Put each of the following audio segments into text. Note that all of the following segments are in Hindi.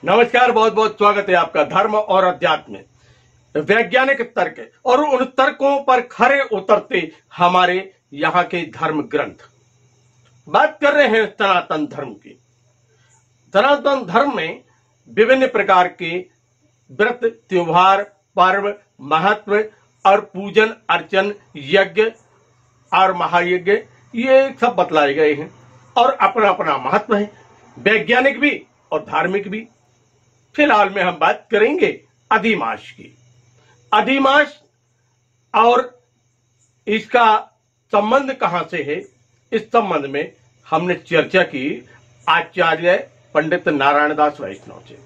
नमस्कार, बहुत बहुत स्वागत है आपका धर्म और अध्यात्म में। वैज्ञानिक तर्क और उन तर्कों पर खरे उतरते हमारे यहाँ के धर्म ग्रंथ। बात कर रहे हैं सनातन धर्म की। सनातन धर्म में विभिन्न प्रकार के व्रत, त्योहार, पर्व, महत्व और पूजन अर्चन, यज्ञ और महायज्ञ ये सब बतलाए गए हैं और अपना अपना महत्व है, वैज्ञानिक भी और धार्मिक भी। फिलहाल में हम बात करेंगे अधिमास की। अधिमास और इसका संबंध कहां से है, इस संबंध में हमने चर्चा की आचार्य पंडित नारायण दास वैष्णव से।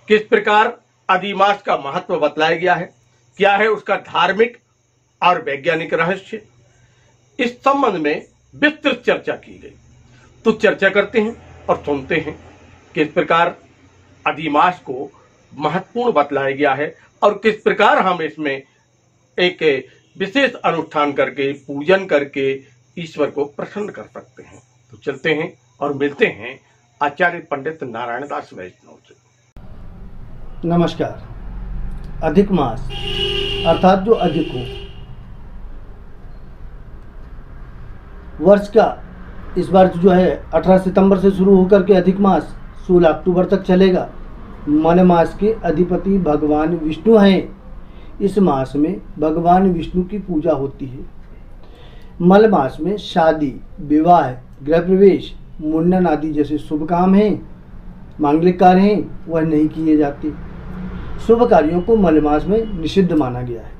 किस प्रकार अधिमास का महत्व बतलाया गया है, क्या है उसका धार्मिक और वैज्ञानिक रहस्य, इस संबंध में विस्तृत चर्चा की गई। तो चर्चा करते हैं और सुनते हैं किस प्रकार अधिमास को महत्वपूर्ण बतलाया गया है और किस प्रकार हम इसमें एक विशेष अनुष्ठान करके, पूजन करके ईश्वर को प्रसन्न कर सकते हैं। तो चलते हैं और मिलते हैं आचार्य पंडित नारायण दास वैष्णव से। नमस्कार। अधिक मास अर्थात जो अधिक हो, वर्ष का इस बार जो है 18 सितंबर से शुरू होकर के अधिक मास 16 अक्टूबर तक चलेगा। मन मास के अधिपति भगवान विष्णु हैं। इस मास में भगवान विष्णु की पूजा होती है। मल मास में शादी, विवाह, गृह प्रवेश, मुंडन आदि जैसे शुभ काम हैं, मांगलिक कार्य हैं, वह नहीं किए जाते। शुभ कार्यों को मल मास में निषिद्ध माना गया है।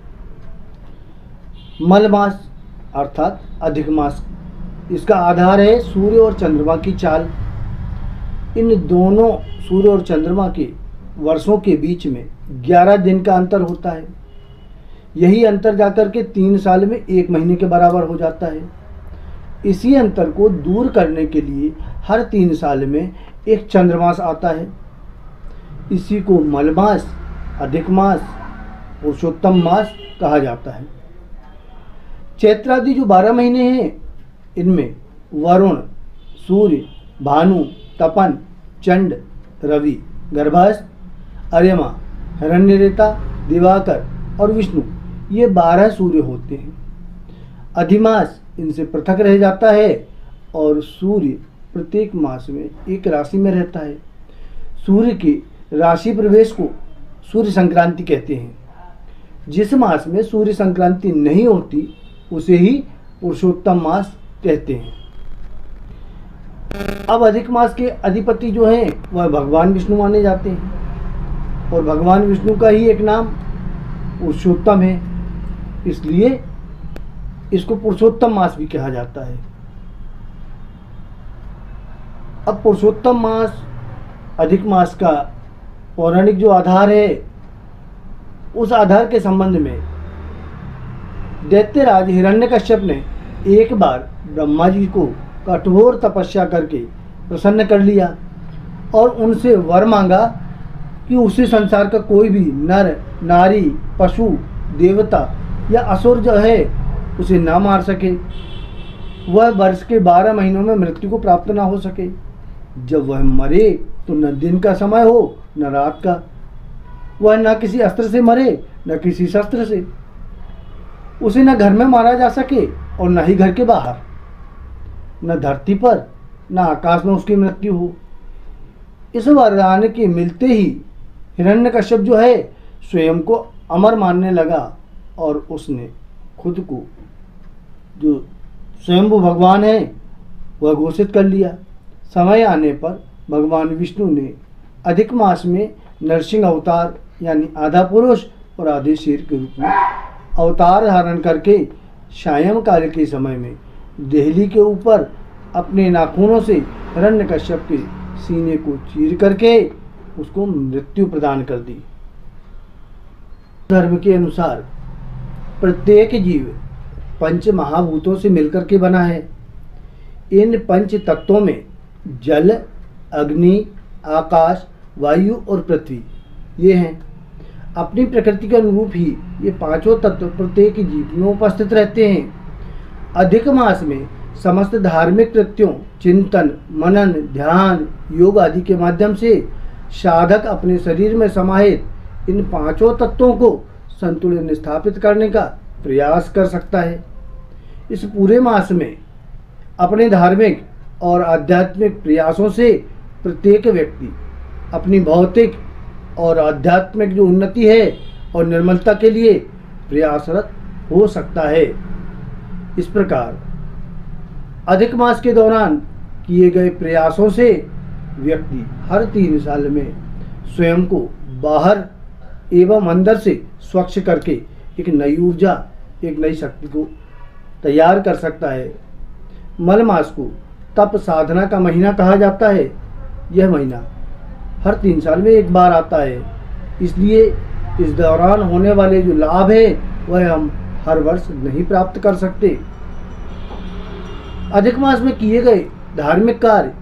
मल मास अर्थात अधिक मास, इसका आधार है सूर्य और चंद्रमा की चाल। इन दोनों सूर्य और चंद्रमा के वर्षों के बीच में 11 दिन का अंतर होता है। यही अंतर जाकर के 3 साल में 1 महीने के बराबर हो जाता है। इसी अंतर को दूर करने के लिए हर 3 साल में एक चंद्रमास आता है। इसी को मलमास, अधिक मास, पुरुषोत्तम मास कहा जाता है। चैत्रादि जो 12 महीने हैं, इनमें वरुण, सूर्य, भानु, तपन, चंड, रवि, गर्भास्थ, अर्यमा, हिरण्यरेता, दिवाकर और विष्णु, ये 12 सूर्य होते हैं। अधिमास इनसे पृथक रह जाता है और सूर्य प्रत्येक मास में एक राशि में रहता है। सूर्य के राशि प्रवेश को सूर्य संक्रांति कहते हैं। जिस मास में सूर्य संक्रांति नहीं होती उसे ही पुरुषोत्तम मास कहते हैं। अब अधिक मास के अधिपति जो हैं वह भगवान विष्णु माने जाते हैं और भगवान विष्णु का ही एक नाम पुरुषोत्तम है, इसलिए इसको पुरुषोत्तम मास भी कहा जाता है। अब पुरुषोत्तम मास, अधिक मास का पौराणिक जो आधार है, उस आधार के संबंध में दैत्यराज हिरण्यकश्यप ने एक बार ब्रह्मा जी को कठोर तपस्या करके प्रसन्न कर लिया और उनसे वर मांगा कि उसी संसार का कोई भी नर, नारी, पशु, देवता या असुर जो है उसे ना मार सके, वह वर्ष के 12 महीनों में मृत्यु को प्राप्त ना हो सके। जब वह मरे तो न दिन का समय हो न रात का, वह न किसी अस्त्र से मरे न किसी शस्त्र से, उसे न घर में मारा जा सके और न ही घर के बाहर, न धरती पर न आकाश में उसकी मृत्यु हो। इस वरदान के मिलते ही हिरण्यकश्यप जो है स्वयं को अमर मानने लगा और उसने खुद को जो स्वयंभू भगवान है वह घोषित कर लिया। समय आने पर भगवान विष्णु ने अधिक मास में नरसिंह अवतार यानी आधा पुरुष और आधे शेर के रूप में अवतार धारण करके सायंकाल के समय में देहली के ऊपर अपने नाखूनों से हिरण्यकश्यप के सीने को चीर करके उसको मृत्यु प्रदान कर दी। धर्म के अनुसार प्रत्येक जीव पंच महाभूतों से मिलकर के बना है। इन पंच तत्वों में जल, अग्नि, आकाश, वायु और पृथ्वी ये हैं। अपनी प्रकृति के अनुरूप ही ये पांचों तत्व प्रत्येक जीव में उपस्थित रहते हैं अधिक मास में समस्त धार्मिक कृत्यों, चिंतन, मनन, ध्यान, योग आदि के माध्यम से साधक अपने शरीर में समाहित इन पांचों तत्वों को संतुलन स्थापित करने का प्रयास कर सकता है। इस पूरे मास में अपने धार्मिक और आध्यात्मिक प्रयासों से प्रत्येक व्यक्ति अपनी भौतिक और आध्यात्मिक जो उन्नति है और निर्मलता के लिए प्रयासरत हो सकता है। इस प्रकार अधिक मास के दौरान किए गए प्रयासों से व्यक्ति हर 3 साल में स्वयं को बाहर एवं अंदर से स्वच्छ करके एक नई ऊर्जा, एक नई शक्ति को तैयार कर सकता है। मल मास को तप साधना का महीना कहा जाता है। यह महीना हर 3 साल में एक बार आता है, इसलिए इस दौरान होने वाले जो लाभ है वह हम हर वर्ष नहीं प्राप्त कर सकते। अधिक मास में किए गए धार्मिक कार्य,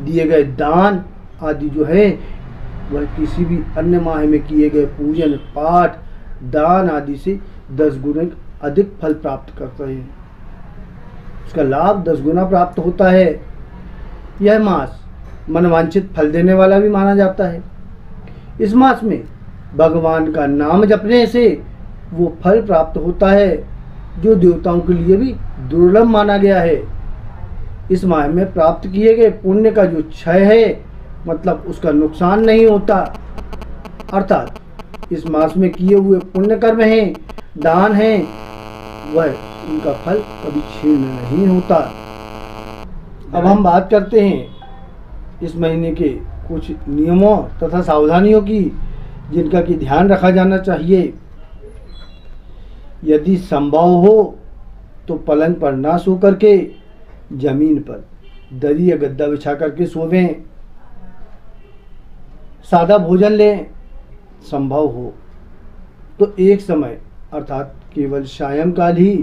दिए गए दान आदि जो है वह किसी भी अन्य माह में किए गए पूजन, पाठ, दान आदि से 10 गुना अधिक फल प्राप्त करते हैं। उसका लाभ 10 गुना प्राप्त होता है। यह मास मनवांछित फल देने वाला भी माना जाता है। इस मास में भगवान का नाम जपने से वो फल प्राप्त होता है जो देवताओं के लिए भी दुर्लभ माना गया है। इस माह में प्राप्त किए गए पुण्य का जो क्षय है, मतलब उसका नुकसान नहीं होता, अर्थात इस मास में किए हुए पुण्य कर्म हैं, दान हैं, वह उनका फल कभी क्षीण नहीं होता। अब हम बात करते हैं इस महीने के कुछ नियमों तथा सावधानियों की, जिनका कि ध्यान रखा जाना चाहिए। यदि संभव हो तो पलंग पर ना सो करके जमीन पर दरी या गद्दा बिछा करके सोवें। सादा भोजन लें। संभव हो तो एक समय अर्थात केवल सायंकाल ही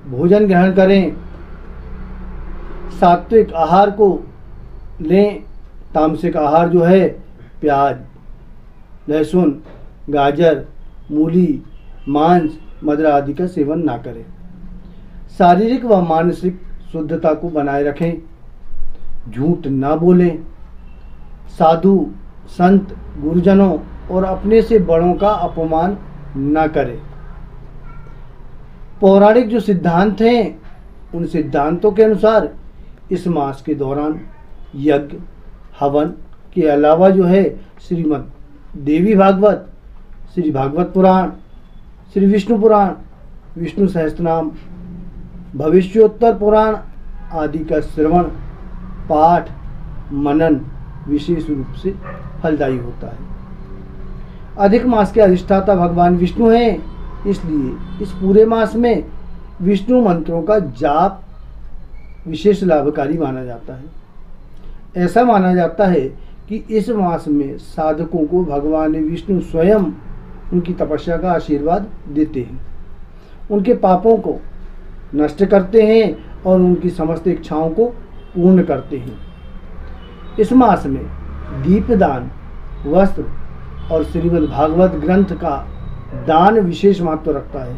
भोजन ग्रहण करें। सात्विक आहार को लें। तामसिक आहार जो है प्याज, लहसुन, गाजर, मूली, मांस, मदिरा आदि का सेवन ना करें। शारीरिक व मानसिक शुद्धता को बनाए रखें। झूठ ना बोलें। साधु, संत, गुरुजनों और अपने से बड़ों का अपमान ना करें। पौराणिक जो सिद्धांत हैं उन सिद्धांतों के अनुसार इस मास के दौरान यज्ञ, हवन के अलावा जो है श्रीमद् देवी भागवत, श्री भागवत पुराण, श्री विष्णु पुराण, विष्णु सहस्त्रनाम, भविष्योत्तर पुराण आदि का श्रवण, पाठ, मनन विशेष रूप से फलदायी होता है। अधिक मास के अधिष्ठाता भगवान विष्णु हैं, इसलिए इस पूरे मास में विष्णु मंत्रों का जाप विशेष लाभकारी माना जाता है। ऐसा माना जाता है कि इस मास में साधकों को भगवान विष्णु स्वयं उनकी तपस्या का आशीर्वाद देते हैं, उनके पापों को नष्ट करते हैं और उनकी समस्त इच्छाओं को पूर्ण करते हैं। इस मास में दीपदान, वस्त्र और श्रीमद् भागवत ग्रंथ का दान विशेष महत्व रखता है।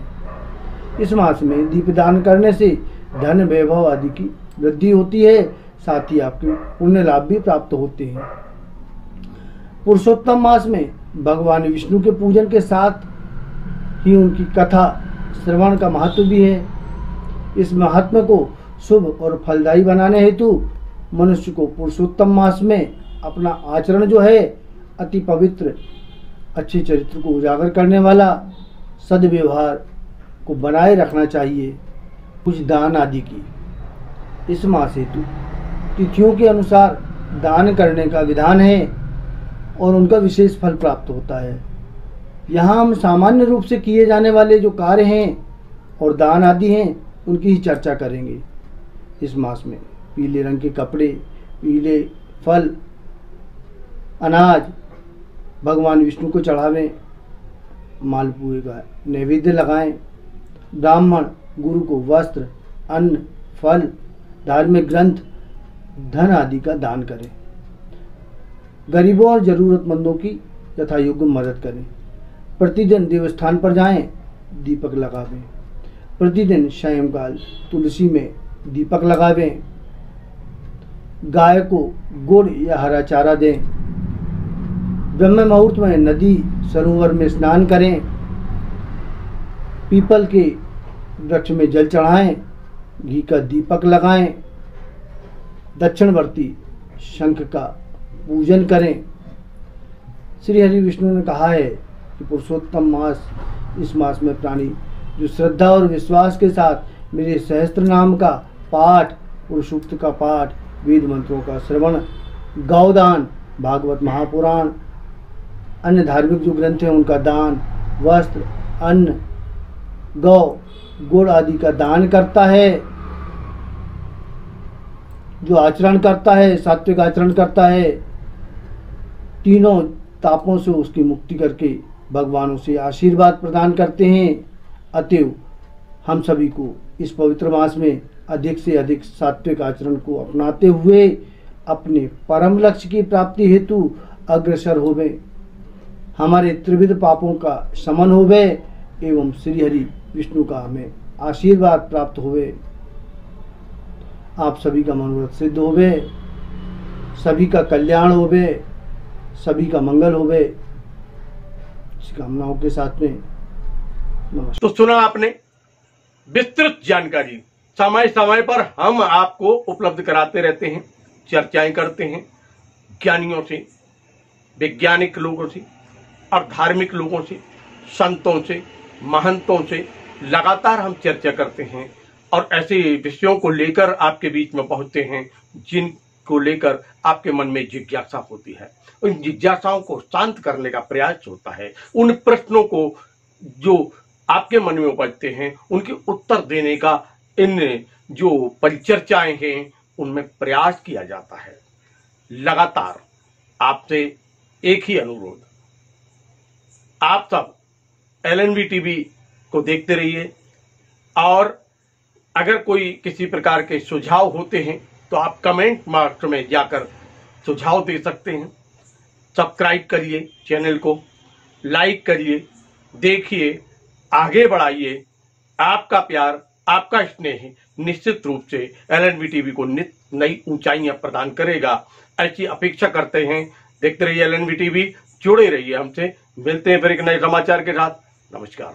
इस मास में दीपदान करने से धन, वैभव आदि की वृद्धि होती है, साथ ही आपके पुण्य लाभ भी प्राप्त होते हैं। पुरुषोत्तम मास में भगवान विष्णु के पूजन के साथ ही उनकी कथा श्रवण का महत्व भी है। इस महत्व को शुभ और फलदायी बनाने हेतु मनुष्य को पुरुषोत्तम मास में अपना आचरण जो है अति पवित्र, अच्छे चरित्र को उजागर करने वाला, सद्व्यवहार को बनाए रखना चाहिए। कुछ दान आदि की इस मास हेतु तिथियों के अनुसार दान करने का विधान है और उनका विशेष फल प्राप्त होता है। यहाँ हम सामान्य रूप से किए जाने वाले जो कार्य हैं और दान आदि हैं उनकी ही चर्चा करेंगे। इस मास में पीले रंग के कपड़े, पीले फल, अनाज भगवान विष्णु को चढ़ावें, मालपुए का नैवेद्य लगाएं, ब्राह्मण गुरु को वस्त्र, अन्न, फल, धार्मिक ग्रंथ, धन आदि का दान करें। गरीबों और जरूरतमंदों की यथायोग्य मदद करें। प्रतिदिन देवस्थान पर जाएं, दीपक लगावें। प्रतिदिन सायंकाल तुलसी में दीपक लगावें। गाय को गुड़ या हरा चारा दें। ब्रह्म मुहूर्त में नदी सरोवर में स्नान करें। पीपल के वृक्ष में जल चढ़ाएं। घी का दीपक लगाएं। दक्षिणवर्ती शंख का पूजन करें। श्री हरि विष्णु ने कहा है कि पुरुषोत्तम मास, इस मास में प्राणी जो श्रद्धा और विश्वास के साथ मेरे सहस्त्र नाम का पाठ, पुरुष सूक्त का पाठ, वेद मंत्रों का श्रवण, गौदान, भागवत महापुराण, अन्य धार्मिक जो ग्रंथ हैं उनका दान, वस्त्र, अन्न, गौ, गुड़ आदि का दान करता है, जो आचरण करता है, सात्विक आचरण करता है, तीनों तापों से उसकी मुक्ति करके भगवानों से आशीर्वाद प्रदान करते हैं। अतएव हम सभी को इस पवित्र मास में अधिक से अधिक सात्विक आचरण को अपनाते हुए अपने परम लक्ष्य की प्राप्ति हेतु अग्रसर होवे, हमारे त्रिविध पापों का शमन होवे एवं श्री हरि विष्णु का हमें आशीर्वाद प्राप्त होवे। आप सभी का मनोरथ सिद्ध होवे, सभी का कल्याण होवे, सभी का मंगल होवे, इस कामनाओं के साथ में नमस्कार। तो सुना आपने विस्तृत जानकारी, समय समय पर हम आपको उपलब्ध कराते रहते हैं, चर्चाएं करते हैं ज्ञानियों से, वैज्ञानिक लोगों से और धार्मिक लोगों से, संतों से, महंतों से लगातार हम चर्चा करते हैं और ऐसे विषयों को लेकर आपके बीच में पहुंचते हैं जिनको लेकर आपके मन में जिज्ञासा होती है। उन जिज्ञासाओं को शांत करने का प्रयास होता है। उन प्रश्नों को जो आपके मन में उपजते हैं उनके उत्तर देने का इन जो परिचर्चाएं हैं उनमें प्रयास किया जाता है। लगातार आपसे एक ही अनुरोध, आप सब LNV टीवी को देखते रहिए और अगर कोई किसी प्रकार के सुझाव होते हैं तो आप कमेंट बॉक्स में जाकर सुझाव दे सकते हैं। सब्सक्राइब करिए चैनल को, लाइक करिए, देखिए, आगे बढ़ाइए। आपका प्यार, आपका स्नेह निश्चित रूप से LNV टीवी को नई ऊंचाइयां प्रदान करेगा, ऐसी अपेक्षा करते हैं। देखते रहिए LNV टीवी, जुड़े रहिए हमसे। मिलते हैं फिर एक नए समाचार के साथ। नमस्कार।